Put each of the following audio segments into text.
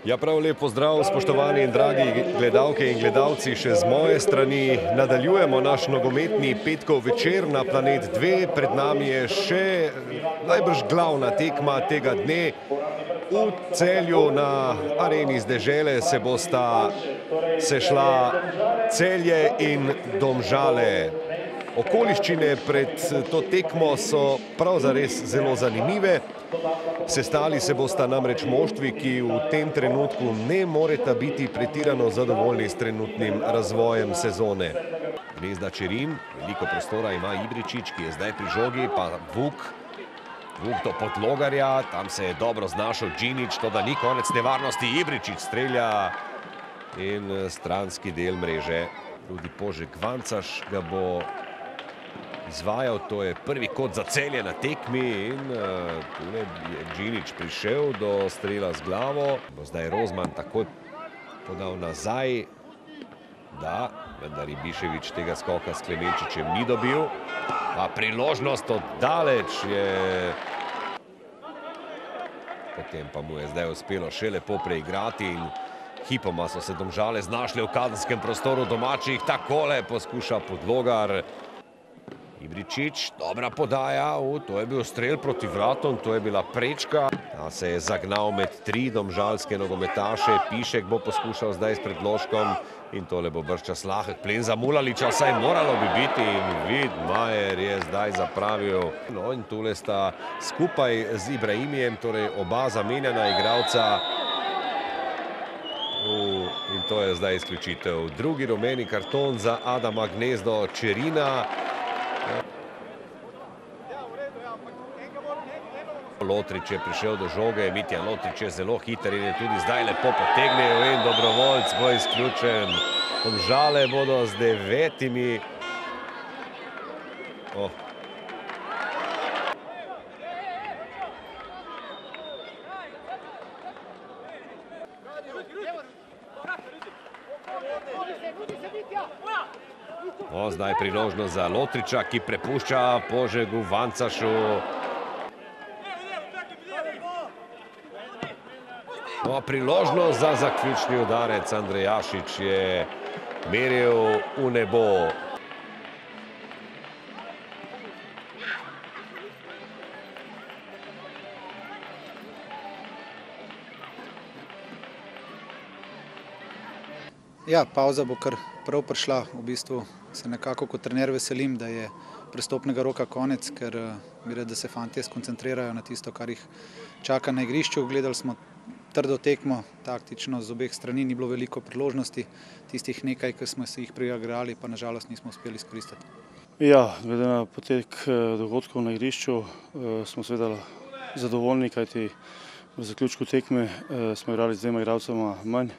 Ja, prav lep pozdrav, spoštovani in dragi gledalke in gledalci, še z moje strani. Nadaljujemo naš nogometni petkov večer na Planet 2. Pred nami je še najbrž glavna tekma tega dne. V Celju na areni z Dežele se bosta sešla Celje in Domžale. Okoliščine pred to tekmo so prav zares zelo zanimive. Sestali se bosta namreč moštvi, ki v tem trenutku ne moreta biti pretirano zadovoljni s trenutnim razvojem sezone. Gnezda Čerin, veliko prostora ima Ibričič, ki je zdaj pri žogi, pa Vuk do Podlogarja, tam se je dobro znašel Džinič, to da ni konec nevarnosti, Ibričič strelja in stranski del mreže. Tudi Požek Vancaš ga bo izvajal, to je prvi kot za Celje na tekmi in tule je Džinič prišel do strela z glavo. Bo zdaj Rozman takoj podal nazaj, da, vendar Ibiševič tega skoka s Klemenčičem ni dobil. Pa priložnost oddaleč je, potem pa mu je zdaj uspelo še lepo preigrati in hipoma so se Domžale znašle v kazenskem prostoru domačih, takole poskuša Podlogar. Ibričič, dobra podaja, to je bil strel proti vratom, to je bila prečka. Ta se je zagnal med tri domžalske nogometaše, Pišek bo poskušal zdaj s predložkom in tole bo bržčas lahek plen za Mulaliča, saj moralo bi biti in Vidmajer je zdaj zapravil. No in tule sta skupaj z Ibrahimijem, torej oba zamenjana igralca. In to je zdaj izključitev. Drugi rumeni karton za Adama Gnezdo Čerina. Lotrič je prišel do žoge, Mitja Lotrič je zelo hiter in je tudi zdaj lepo potegnil in Dobrovoljc bo izključen. Domžale bodo z 9. Zdaj priložnost za Lotriča, ki prepušča Požegu Vancašu. Priložnost za zaključni udarec, Andrejašič je meril v nebo. Ja, pauza bo kar prav prišla. V bistvu se nekako kot trener veselim, da je prestopnega roka konec, ker gre, da se fantje skoncentrirajo na tisto, kar jih čaka na igrišču. Gledali smo trdo tekmo, taktično z obeh strani ni bilo veliko priložnosti. Tistih nekaj, ki smo se jih priigrali, pa nažalost nismo uspeli izkoristiti. Ja, glede na potek dogodkov na igrišču smo seveda zadovoljni, kajti v zaključku tekme smo igrali z dvema igralcema manj.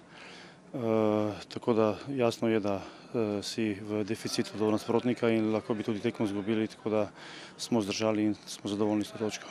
Tako da jasno je, da si v deficitu do nasprotnika in lahko bi tudi tekmo izgubili, tako da smo zdržali in smo zadovoljni s to točko.